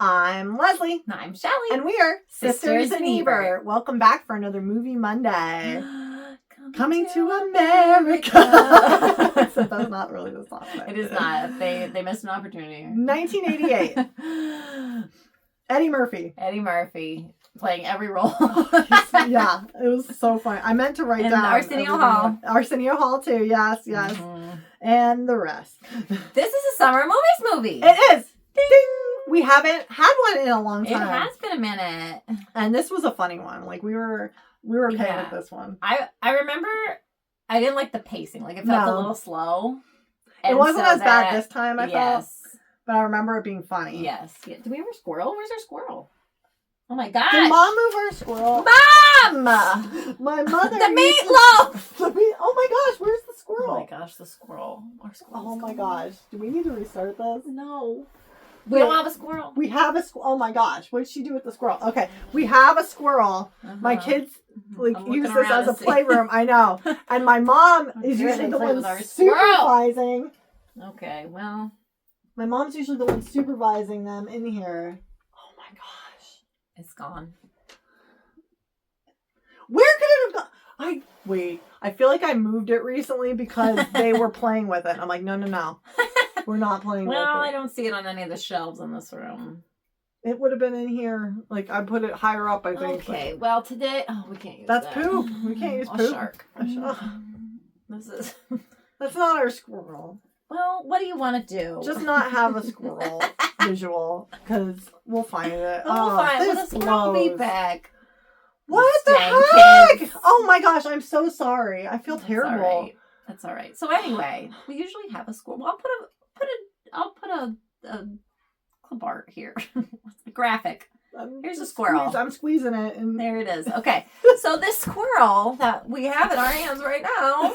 I'm Leslie. I'm Shelly. And we are Sisters in Ebert. Welcome back for another Movie Monday. Coming to America. So that's not really the song. It is not. They missed an opportunity. 1988. Eddie Murphy. Eddie Murphy playing every role. Yeah, it was so funny. I meant to write down Arsenio Hall. Arsenio Hall too. Yes. Mm-hmm. And the rest. This is a summer movies movie. It is. Ding. We haven't had one in a long time. It has been a minute. And this was a funny one. Like we were okay with this one. I remember I didn't like the pacing. Like it felt a little slow. It wasn't as bad this time, I felt. But I remember it being funny. Yes. Yeah. Do we have a squirrel? Where's our squirrel? Oh my gosh. Did Mom move our squirrel? Mom! My mother. The meatloaf! Oh my gosh, where's the squirrel? Oh my gosh, the squirrel. Our squirrel. Oh my gosh. Do we need to restart this? No. We don't have a squirrel. We have a squirrel. Oh my gosh. What did she do with the squirrel? Okay. We have a squirrel. My kids use this as a playroom. I know. And my mom is usually the one supervising. Okay, well. My mom's usually the one supervising them in here. Oh my gosh. It's gone. Where could it have gone? I feel like I moved it recently because they were playing with it. I'm like, no. We're not playing with it. Well, I don't see it on any of the shelves in this room. It would have been in here. Like, I put it higher up, I think. Okay, well, today... Oh, we can't use that. That's poop. We can't use poop. A shark. This is... That's not our squirrel. Well, what do you want to do? Just not have a squirrel visual, because we'll find it. We'll find it. Will the squirrel be back? What the heck? Kids. Oh my gosh, I'm so sorry. I feel terrible. That's all right. So anyway, we usually have a squirrel. Well, I'll put a clip art here. A graphic. Here's a squirrel. I'm squeezing it. And there it is. Okay. So this squirrel that we have in our hands right now.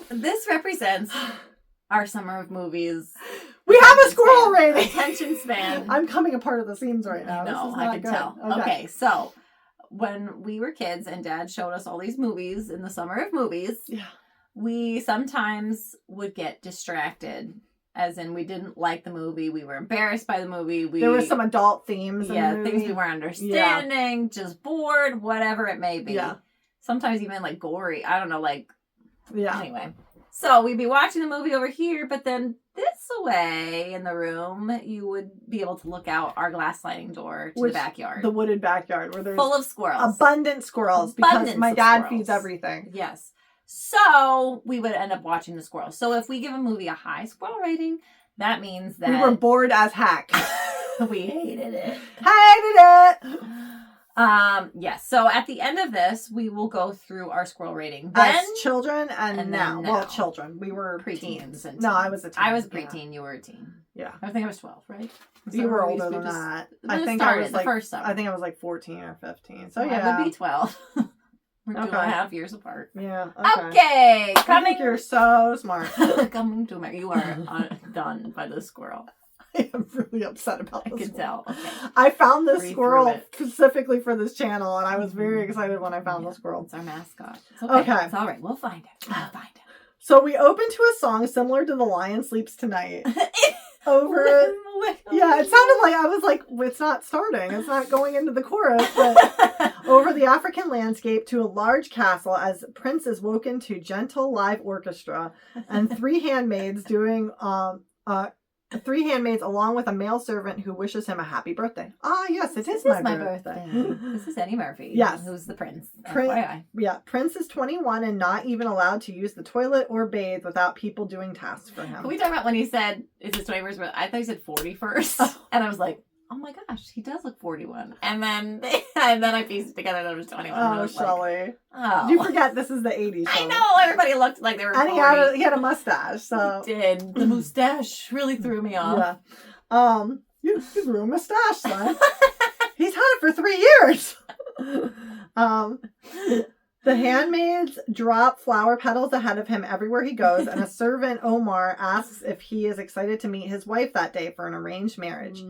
This represents our summer of movies. We have a squirrel rating. Attention span. I'm coming apart of the seams right now. No, I can tell. Okay, so when we were kids and Dad showed us all these movies in the summer of movies, we sometimes would get distracted. As in, we didn't like the movie. We were embarrassed by the movie. There were some adult themes. Yeah, things we weren't understanding. Just bored, whatever it may be. Yeah. Sometimes even like gory. I don't know, Anyway. So we'd be watching the movie over here, but then this way in the room, you would be able to look out our glass sliding door to the backyard. The wooded backyard where there's full of squirrels. Abundant squirrels because my dad feeds everything. Yes. So we would end up watching the squirrels. So if we give a movie a high squirrel rating, that means that we were bored as heck. We hated it. Yes. So at the end of this, we will go through our squirrel rating. Then, as children and now. Well, children. We were preteens. No, I was a teen. I was a preteen. You were a teen. Yeah. I think I was 12, right? You were older than that. I think I was like, first summer. I think I was like 14 or 15. So yeah. I would be 12. We're 2.5 years apart. Yeah. Okay. I think you're so smart. Coming to America. You are done by the squirrel. I am really upset about this. I can tell. Okay. I found this squirrel specifically for this channel, and I was very excited when I found the squirrel. It's our mascot. It's okay. It's all right. We'll find it. So we open to a song similar to The Lion Sleeps Tonight. Over it. Yeah, it sounded like I was like, it's not starting. It's not going into the chorus. But over the African landscape to a large castle as Prince is woken to gentle live orchestra and three handmaids along with a male servant who wishes him a happy birthday. Ah, yes, it is my birthday. This is Eddie Murphy. Yes. Who's the prince. Yeah, Prince is 21 and not even allowed to use the toilet or bathe without people doing tasks for him. Can we talk about when he said, it's his 21st birthday? I thought he said 41st. Oh. And I was like, oh my gosh, he does look 41. And then I pieced it together that it was 21. Oh, Shelly. You forget this is the 80s. I know. Everybody looked like they were 40. And he had a mustache. So he did. The mustache really threw me off. Yeah. You grew a mustache, son. He's had it for 3 years. The handmaids drop flower petals ahead of him everywhere he goes, and a servant, Omar, asks if he is excited to meet his wife that day for an arranged marriage.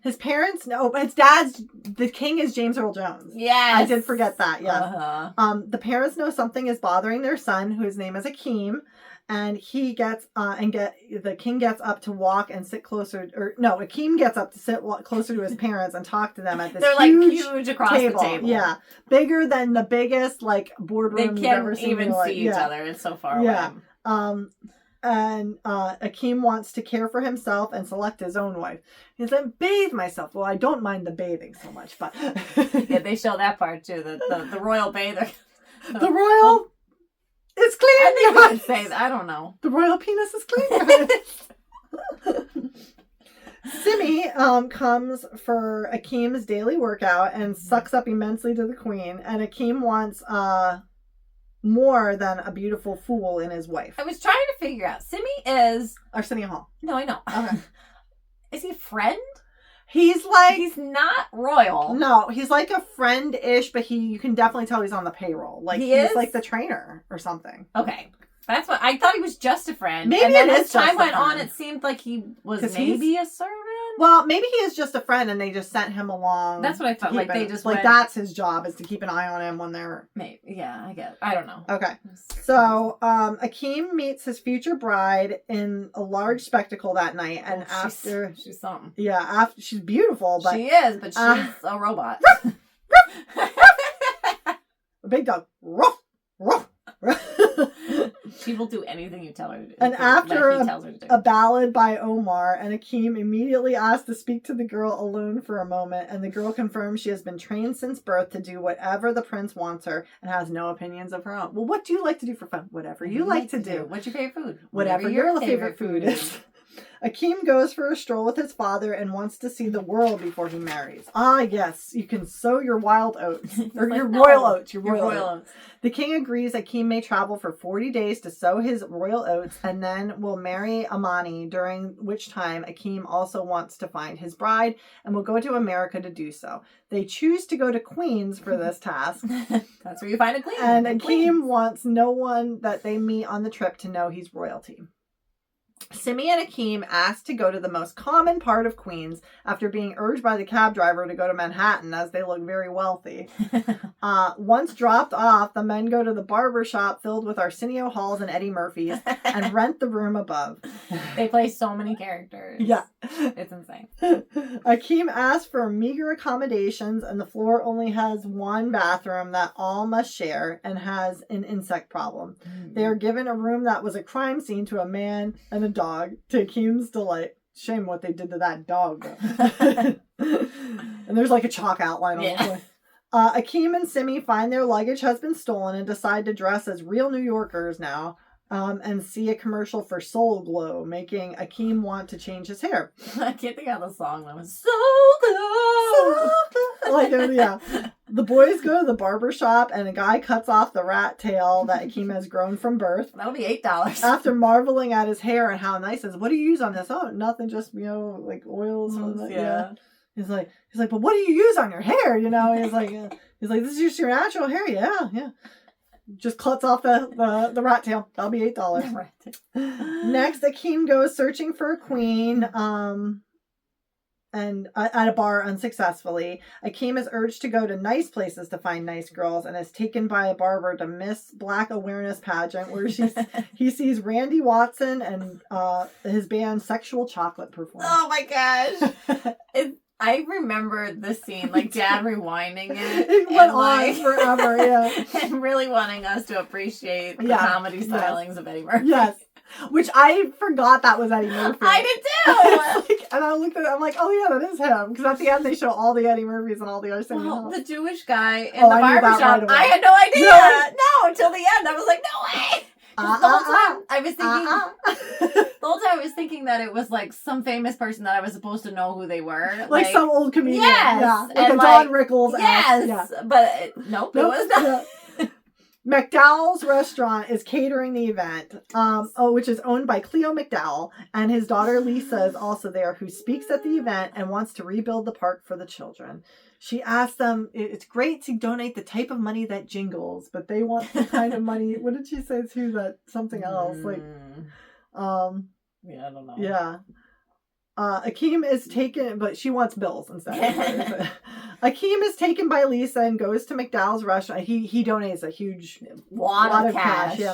His parents know, but his dad's, the king is James Earl Jones. Yes. I did forget that, yes. The parents know something is bothering their son, whose name is Akeem, And the king gets up to walk and sit closer, Akeem gets up to sit closer to his parents and talk to them at this They're huge across table. the table. Yeah. Bigger than the biggest boardroom you've ever seen. They can't even see each other. It's so far away. And Akeem wants to care for himself and select his own wife. He's like, bathe myself. Well, I don't mind the bathing so much, but yeah, they show that part too. The royal bather. The royal is clean. I think you would say that. I don't know. The royal penis is clean. Simi comes for Akeem's daily workout and sucks up immensely to the queen. And Akeem wants more than a beautiful fool in his wife. I was trying to figure out. Simi is Arsenio Hall. No, I know. Okay. Is he a friend? He's not royal. No, he's like a friend-ish, but you can definitely tell he's on the payroll. He's like the trainer or something. Okay. That's what I thought. He was just a friend. Maybe and then it as is time went on, it seemed like he was maybe a servant. Well, maybe he is just a friend, and they just sent him along. That's what I thought. They just that's his job, is to keep an eye on him when they're. Maybe, yeah, I guess. I don't know. Okay, so Akeem meets his future bride in a large spectacle that night, and after she's something. Yeah, after she's beautiful, but she is, but she's a robot. A big dog. Ruff, ruff. She will do anything you tell her to do. And after a ballad by Omar, and Akeem immediately asks to speak to the girl alone for a moment, and the girl confirms she has been trained since birth to do whatever the prince wants her and has no opinions of her own. Well, what do you like to do for fun? Whatever you like to do. What's your favorite food? Whatever your favorite food is. Akeem goes for a stroll with his father and wants to see the world before he marries. Ah, yes, you can sow your wild oats. Or your royal oats. Your royal oats. The king agrees Akeem may travel for 40 days to sow his royal oats and then will marry Amani, during which time Akeem also wants to find his bride and will go to America to do so. They choose to go to Queens for this task. That's where you find a queen. And Akeem wants no one that they meet on the trip to know he's royalty. Simi and Akeem asked to go to the most common part of Queens after being urged by the cab driver to go to Manhattan, as they look very wealthy. Once dropped off, the men go to the barber shop filled with Arsenio Halls and Eddie Murphys and rent the room above. They play so many characters. Yeah. It's insane. Akeem asks for meager accommodations, and the floor only has one bathroom that all must share and has an insect problem. They are given a room that was a crime scene to a man and a dog, to Akeem's delight. Shame what they did to that dog. And there's a chalk outline on the floor. Akeem and Simi find their luggage has been stolen and decide to dress as real New Yorkers now, and see a commercial for Soul Glow, making Akeem want to change his hair. I can't think of the song that was Soul Glow. Yeah. The boys go to the barber shop, and a guy cuts off the rat tail that Akeem has grown from birth. That'll be $8. After marveling at his hair and how nice it is. What do you use on this? Oh, nothing, just oils. Yeah. He's like, but what do you use on your hair? He's like, this is just your natural hair. Yeah. Just cuts off the rat tail. That'll be $8. Next, Akeem goes searching for a queen, and at a bar unsuccessfully. Akeem is urged to go to nice places to find nice girls, and is taken by a barber to Miss Black Awareness pageant, where he sees Randy Watson and his band Sexual Chocolate perform. Oh my gosh. I remember the scene, Dad rewinding it. It went on forever, yeah. And really wanting us to appreciate the comedy stylings of Eddie Murphy. Yes. Which I forgot that was Eddie Murphy. I did too! And I looked at it, I'm like, oh yeah, that is him. Because at the end they show all the Eddie Murphys and all the Arsenio Halls. The Jewish guy in the barbershop. I had no idea. No, until the end. I was like, no way! The whole time I was thinking, the whole time I was thinking that it was some famous person that I was supposed to know who they were, some old comedian, yes, like a Don Rickles, yes, yeah. But nope, it was not. Yeah. McDowell's restaurant is catering the event, which is owned by Cleo McDowell, and his daughter Lisa is also there, who speaks at the event and wants to rebuild the park for the children. She asked them, it's great to donate the type of money that jingles, but they want the kind of money, what did she say too, that something else, yeah, I don't know. Yeah. Akeem is taken, but she wants bills instead. Akeem is taken by Lisa and goes to McDowell's restaurant. He donates a huge lot of cash. Yeah.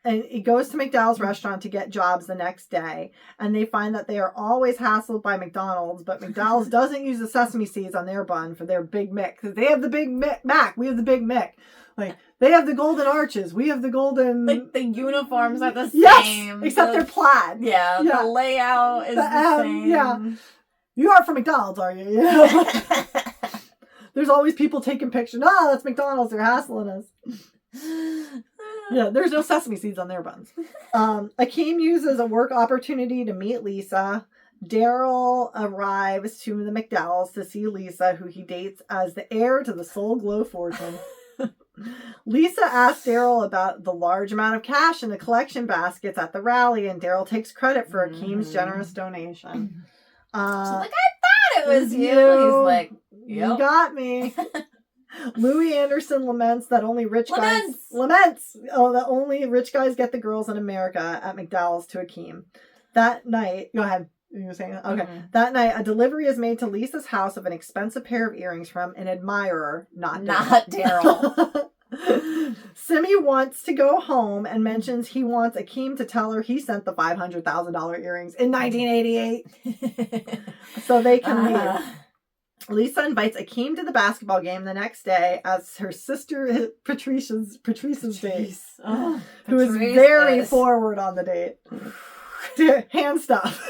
And he goes to McDowell's restaurant to get jobs the next day. And they find that they are always hassled by McDonald's. But McDowell's doesn't use the sesame seeds on their bun for their Big Mick. Because they have the Big Mac. We have the Big Mick. Like, they have the golden arches. We have the golden... Like, the uniforms are the same. Yes! Except they're plaid. Yeah. The layout is the same. Yeah. You are from McDonald's, are you? Yeah. There's always people taking pictures. Oh, that's McDonald's. They're hassling us. Yeah, there's no sesame seeds on their buns. Akeem uses a work opportunity to meet Lisa. Daryl arrives to the McDowells to see Lisa, who he dates as the heir to the Soul Glow fortune. Lisa asks Daryl about the large amount of cash in the collection baskets at the rally, and Daryl takes credit for Akeem's generous donation. She's like, I thought it was you. He's like, yep. You got me. Louis Anderson laments that only rich guys that only rich guys get the girls in America at McDowell's to Akeem. That night, go ahead. You were saying that? Okay. Mm-hmm. That night, a delivery is made to Lisa's house of an expensive pair of earrings from an admirer, not Daryl. Simi wants to go home and mentions he wants Akeem to tell her he sent the $500,000 earrings in 1988 so they can leave. Lisa invites Akeem to the basketball game the next day as her sister Patrice's date, who is very forward on the date. Hand stuff.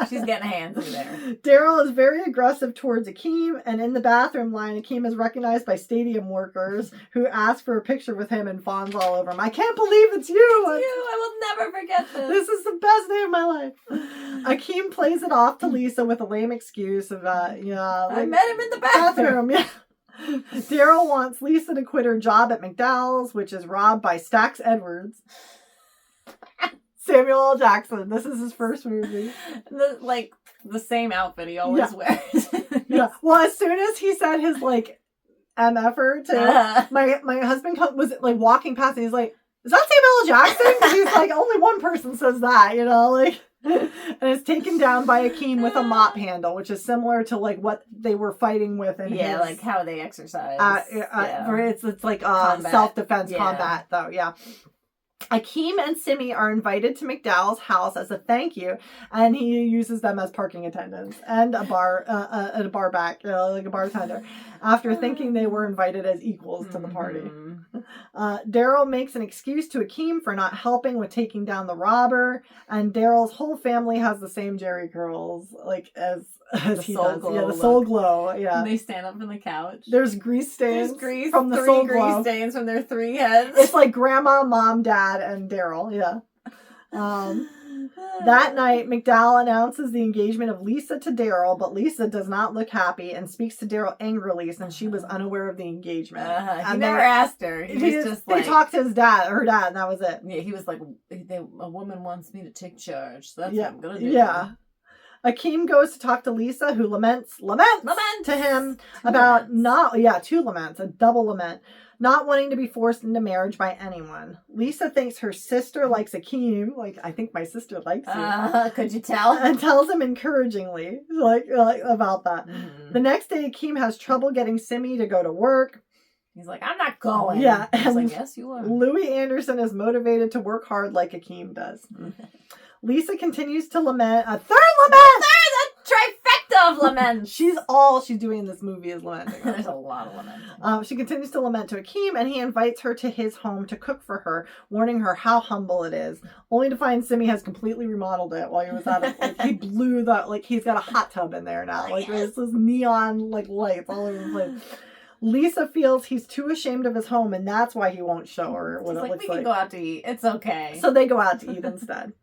She's getting hands in there. Daryl is very aggressive towards Akeem, and in the bathroom line, Akeem is recognized by stadium workers who ask for a picture with him and fawns all over him. I can't believe it's you! I will never forget this. This is the best day of my life. Akeem plays it off to Lisa with a lame excuse of, I met him in the bathroom. Yeah. Daryl wants Lisa to quit her job at McDowell's, which is robbed by Stax Edwards. Samuel L. Jackson. This is his first movie. The same outfit he always wears. Yeah. Well, as soon as he said his MFer to my husband was walking past and he's like, "Is that Samuel L. Jackson?" Because he's only one person says that, and it's taken down by Akeem with a mop handle, which is similar to what they were fighting with in his, how they exercise. It's like self-defense combat though. Yeah. Akeem and Simi are invited to McDowell's house as a thank you, and he uses them as parking attendants and a bar back, like a bartender, after thinking they were invited as equals to the party. Daryl makes an excuse to Akeem for not helping with taking down the robber, and Daryl's whole family has the same Jerry curls, as he does. Yeah, the Soul Glow. Yeah. And they stand up on the couch. There's grease stains. From the Soul Glow. Stains from their 3 heads. It's like Grandma, Mom, Dad, and Daryl. Yeah. That night, McDowell announces the engagement of Lisa to Daryl, but Lisa does not look happy and speaks to Daryl angrily since she was unaware of the engagement. He never asked her. They talked to her dad, and that was it. Yeah, he was like, a woman wants me to take charge, so that's what I'm gonna do. Yeah. Akeem goes to talk to Lisa, who laments to him about two laments, a double lament, not wanting to be forced into marriage by anyone. Lisa thinks her sister likes Akeem, I think my sister likes you. Could you tell? And tells him encouragingly, about that. Mm-hmm. The next day, Akeem has trouble getting Simi to go to work. He's like, I'm not going. Yeah. He's like, yes, you are. Louis Anderson is motivated to work hard like Akeem does. Lisa continues to lament. A third lament! A trifecta of laments. All she's doing in this movie is lamenting. There's a lot of lamenting. She continues to lament to Akeem, and he invites her to his home to cook for her, warning her how humble it is, only to find Simi has completely remodeled it while he was at it. He blew he's got a hot tub in there now. There's this neon, lights all over the place. Lisa feels he's too ashamed of his home, and that's why he won't show her what it looks like. We can go out to eat. It's okay. So they go out to eat instead.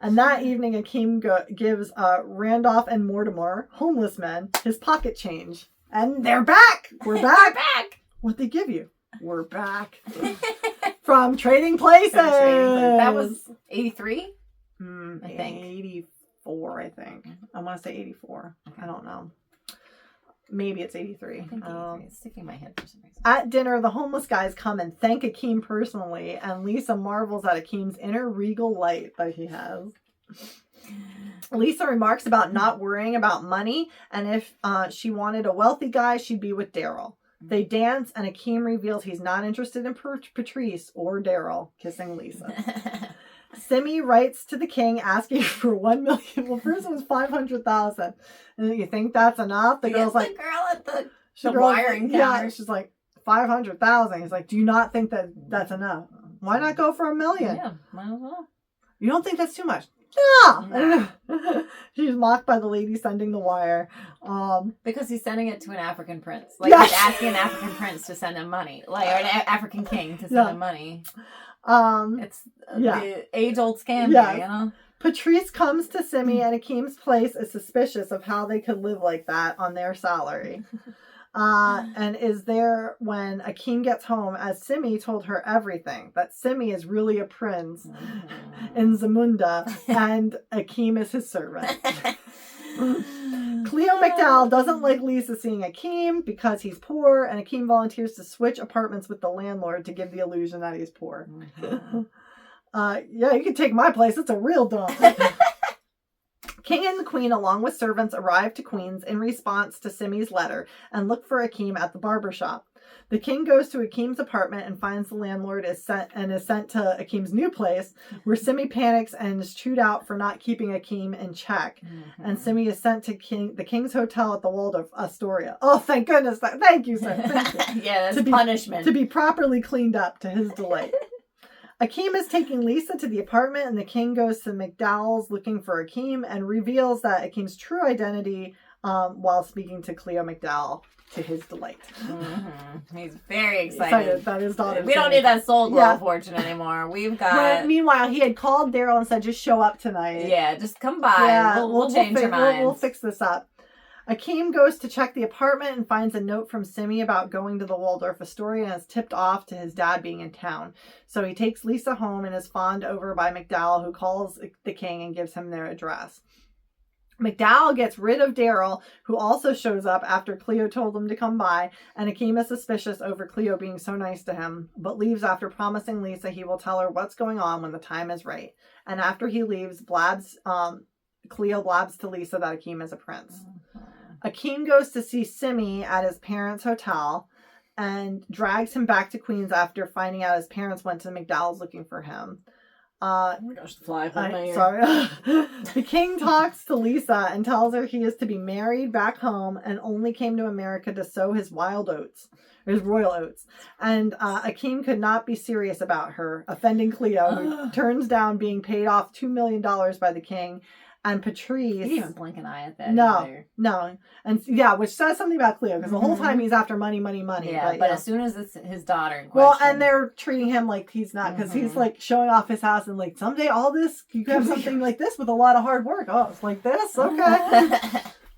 And that evening, Akeem gives Randolph and Mortimer, homeless men, his pocket change. And they're back! We're back! Back! What'd they give you? We're back. From Trading Places! That was 83? I think. 84, I think. I want to say 84. Okay. I don't know. Maybe it's 83. I think 83. It's sticking in my head for some reason. At dinner, the homeless guys come and thank Akeem personally, and Lisa marvels at Akeem's inner regal light that he has. Lisa remarks about not worrying about money, and if she wanted a wealthy guy, she'd be with Daryl. They dance, and Akeem reveals he's not interested in Patrice or Daryl kissing Lisa. Simi writes to the king asking for $1 million. Well, first it was $500,000. And you think that's enough? The girl's like, the girl at the wiring counter. Yeah, she's like, $500,000. He's like, do you not think that that's enough? Why not go for $1 million? Yeah, might as well. You don't think that's too much? Nah. She's mocked by the lady sending the wire. Because he's sending it to an African prince. Like, he's asking an African prince to send him money. Like, or an African king to send him money. It's the age-old scam here, you know? Patrice comes to Simi, and Akeem's place is suspicious of how they could live like that on their salary. And is there when Akeem gets home, as Simi told her everything, that Simi is really a prince in Zamunda, and Akeem is his servant. Cleo McDowell doesn't like Lisa seeing Akeem because he's poor, and Akeem volunteers to switch apartments with the landlord to give the illusion that he's poor. You can take my place. It's a real dump. King and the Queen, along with servants, arrive to Queens in response to Simi's letter and look for Akeem at the barber shop. The king goes to Akeem's apartment and finds the landlord is sent to Akeem's new place, where Simi panics and is chewed out for not keeping Akeem in check. And Simi is sent to the king's hotel at the Waldorf Astoria. Oh, thank goodness! Thank you, sir. Thank you. Yeah, that's punishment. To be properly cleaned up to his delight. Akeem is taking Lisa to the apartment, and the king goes to McDowell's looking for Akeem and reveals that Akeem's true identity while speaking to Cleo McDowell to his delight. He's very excited that his daughter. We don't need that soul glow fortune anymore. We've got. Well, meanwhile, he had called Daryl and said, "Just show up tonight." Yeah, just come by. Yeah, we'll change your mind. We'll fix this up. Akeem goes to check the apartment and finds a note from Simi about going to the Waldorf Astoria and is tipped off to his dad being in town. So he takes Lisa home and is fawned over by McDowell, who calls the king and gives him their address. McDowell gets rid of Daryl, who also shows up after Cleo told him to come by, and Akeem is suspicious over Cleo being so nice to him, but leaves after promising Lisa he will tell her what's going on when the time is right. And after he leaves, Cleo blabs to Lisa that Akeem is a prince. Akeem goes to see Simi at his parents' hotel and drags him back to Queens after finding out his parents went to McDowell's looking for him. Oh my gosh, the fly on my ear. Sorry. The king talks to Lisa and tells her he is to be married back home and only came to America to sow his wild oats. His royal oats. And Akeem could not be serious about her, offending Cleo, who turns down being paid off $2 million by the king. And Patrice... He didn't even blink an eye at that. No. And which says something about Cleo, because the whole time he's after money. Yeah, but as soon as it's his daughter in question... Well, and they're treating him like he's not, because he's like showing off his house and like, someday all this, you can have something like this with a lot of hard work. Oh, it's like this? Okay.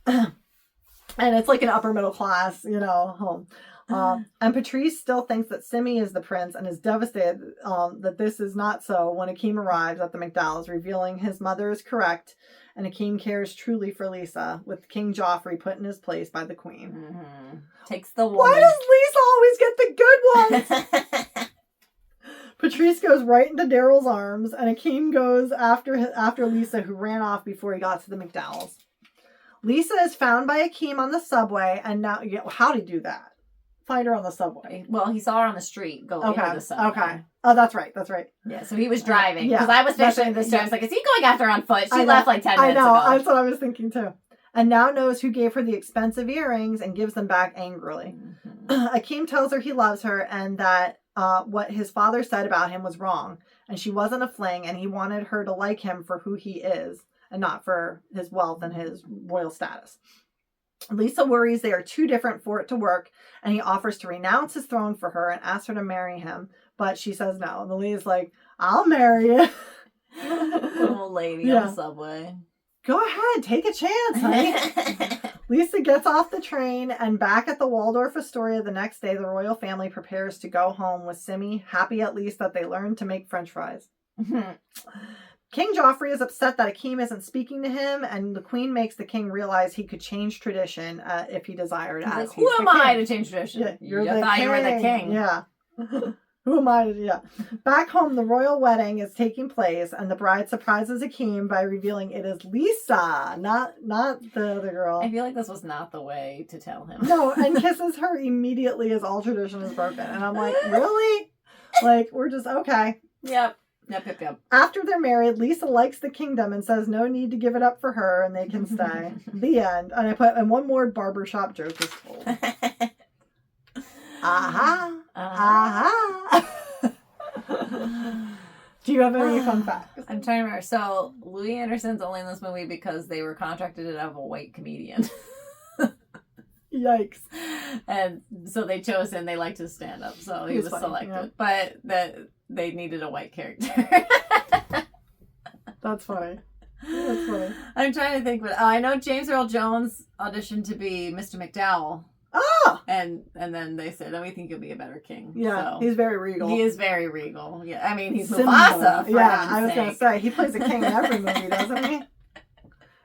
And it's like an upper middle class, home. And Patrice still thinks that Simi is the prince and is devastated that this is not so when Akeem arrives at the McDowell's, revealing his mother is correct and Akeem cares truly for Lisa, with King Joffrey put in his place by the queen. Takes the woman. Why does Lisa always get the good ones? Patrice goes right into Daryl's arms, and Akeem goes after Lisa, who ran off before he got to the McDowell's. Lisa is found by Akeem on the subway, and now, how'd he do that? Find her on the subway. Well, he saw her on the street go into the subway. Okay. Oh, that's right. Yeah, so he was driving. Because I was picturing this too. I was like, is he going after her on foot? She left like 10 minutes ago. I know. That's what I was thinking too. And now knows who gave her the expensive earrings and gives them back angrily. Akeem tells her he loves her and that what his father said about him was wrong. And she wasn't a fling, and he wanted her to like him for who he is and not for his wealth and his royal status. Lisa worries they are too different for it to work, and he offers to renounce his throne for her and asks her to marry him, but she says no. And the lady's like, I'll marry you. Little lady on the subway. Go ahead, take a chance, honey. Lisa gets off the train, and back at the Waldorf Astoria the next day, the royal family prepares to go home with Simi, happy at least that they learned to make French fries. King Joffrey is upset that Akeem isn't speaking to him, and the queen makes the king realize he could change tradition if he desired. Who am I to change tradition? Yeah, you were the king. Yeah. Who am I to, yeah. Back home, the royal wedding is taking place, and the bride surprises Akeem by revealing it is Lisa, not the other girl. I feel like this was not the way to tell him. No, and kisses her immediately as all tradition is broken. And I'm like, really? Like, we're just, okay. Yep. After they're married, Lisa likes the kingdom and says no need to give it up for her, and they can stay. The end. And I put, and one more barbershop joke is told. Aha. Aha. Do you have any fun facts? I'm trying to remember. So, Louis Anderson's only in this movie because they were contracted to have a white comedian. Yikes. And so they chose him. They liked his stand-up, so he was funny, selected. Yeah. But they needed a white character. That's funny. That's funny. I'm trying to think, but I know James Earl Jones auditioned to be Mr. McDowell. Oh! And then they said, we think you'll be a better king. Yeah, so, he's very regal. He is very regal. Yeah, I mean, he's Simba. Mufasa. Yeah, I was going to say, he plays a king in every movie, doesn't he?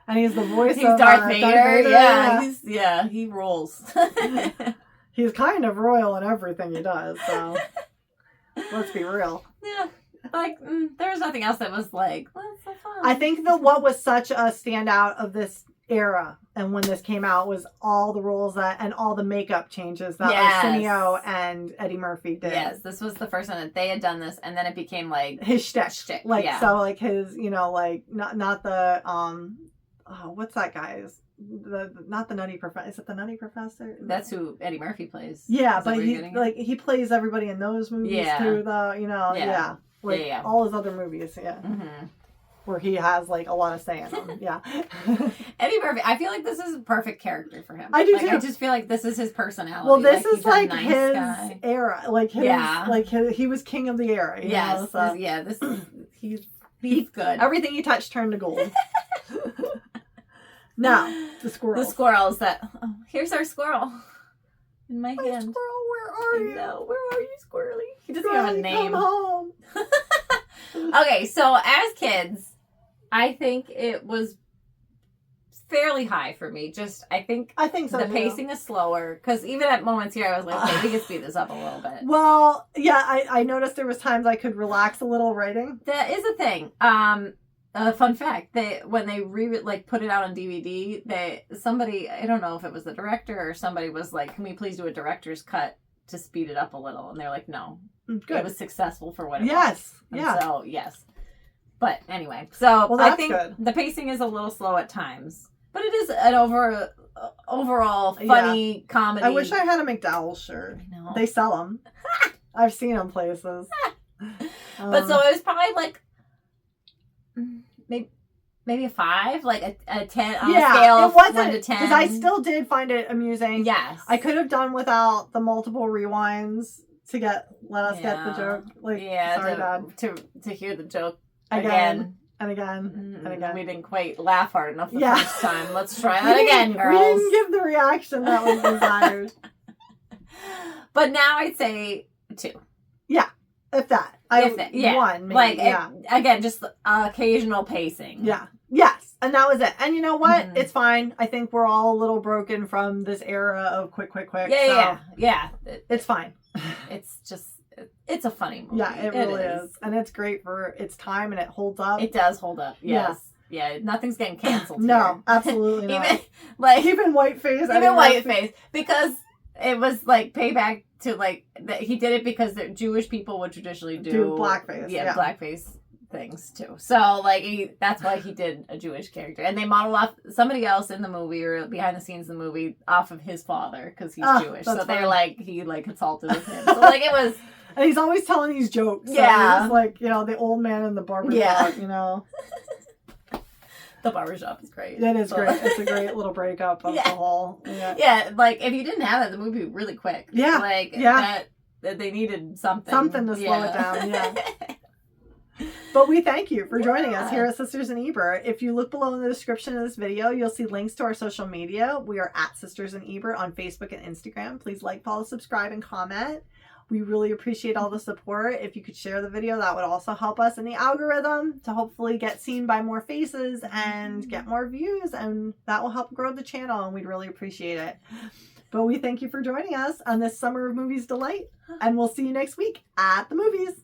And he's the voice he's of Darth Vader. Yeah, he rules. He's kind of royal in everything he does, so let's be real. Yeah. Like, there was nothing else that was like, that's so fun. I think what was such a standout of this era and when this came out was all the roles and all the makeup changes that Arsenio and Eddie Murphy did. Yes, this was the first one that they had done this, and then it became like his shtick. Like, yeah. So like his, like not the what's that guy's? Not the Nutty Professor. Is it the Nutty Professor? That's who Eddie Murphy plays. Yeah, but he plays everybody in those movies too. All his other movies. Yeah. Mm-hmm. Where he has like a lot of say in them. Yeah. Eddie Murphy, I feel like this is a perfect character for him. I do too. I just feel like this is his personality. Well, this is like his era. Like he was king of the era. Yes. So. Yeah. This is he's good. Everything he touched turned to gold. Now the squirrels. The squirrels here's our squirrel in my hand. Squirrel, where are you? No, where are you, Squirrely? He doesn't have a name. Come home. Okay, so as kids, I think it was fairly high for me. I think so. The pacing is slower because even at moments here, I was like, okay, we can speed this up a little bit. Well, yeah, I noticed there was times I could relax a little writing. That is a thing. Fun fact: when they put it out on DVD, somebody, I don't know if it was the director or somebody, was like, "Can we please do a director's cut to speed it up a little?" And they're like, "No, good. It was successful for what it was." Yeah. So yes, but anyway, so I think good. The pacing is a little slow at times, but it is an overall funny comedy. I wish I had a McDowell shirt. I know. They sell them. I've seen them places. But so it was probably like. Maybe a 5, like a 10 on a scale of 1 to 10. Because I still did find it amusing. Yes. I could have done without the multiple rewinds to let us get the joke. Sorry, Dad. To hear the joke again. And again. And again. We didn't quite laugh hard enough the first time. Let's try that again, girls. We didn't give the reaction that was desired. But now I'd say 2. Yeah. If that. One, maybe. Again, just occasional pacing. Yeah. Yes. And that was it. And you know what? Mm-hmm. It's fine. I think we're all a little broken from this era of quick. Yeah. It's fine. It's just, it's a funny movie. Yeah, it really is. And it's great for its time and it holds up. It does hold up. Yes. Yeah. Nothing's getting canceled. No, absolutely not. Even Whiteface. Whiteface. Because it was like payback to he did it because Jewish people would traditionally do blackface. Yeah, blackface things too. So that's why he did a Jewish character, and they modeled off somebody else in the movie or behind the scenes in the movie off of his father because he's Jewish. So they're he consulted with him. So it was, and he's always telling these jokes. Yeah, so the old man in the barber shop. The barbershop is great. It is great. It's a great little breakup of the whole. Yeah. Yeah, if you didn't have that, the movie would be really quick. Yeah. That they needed something. Something to slow it down, yeah. But we thank you for joining us here at Sisters in Ebert. If you look below in the description of this video, you'll see links to our social media. We are at Sisters in Ebert on Facebook and Instagram. Please follow, subscribe, and comment. We really appreciate all the support. If you could share the video, that would also help us in the algorithm to hopefully get seen by more faces and get more views. And that will help grow the channel, and we'd really appreciate it. But we thank you for joining us on this Summer of Movies Delight, and we'll see you next week at the movies.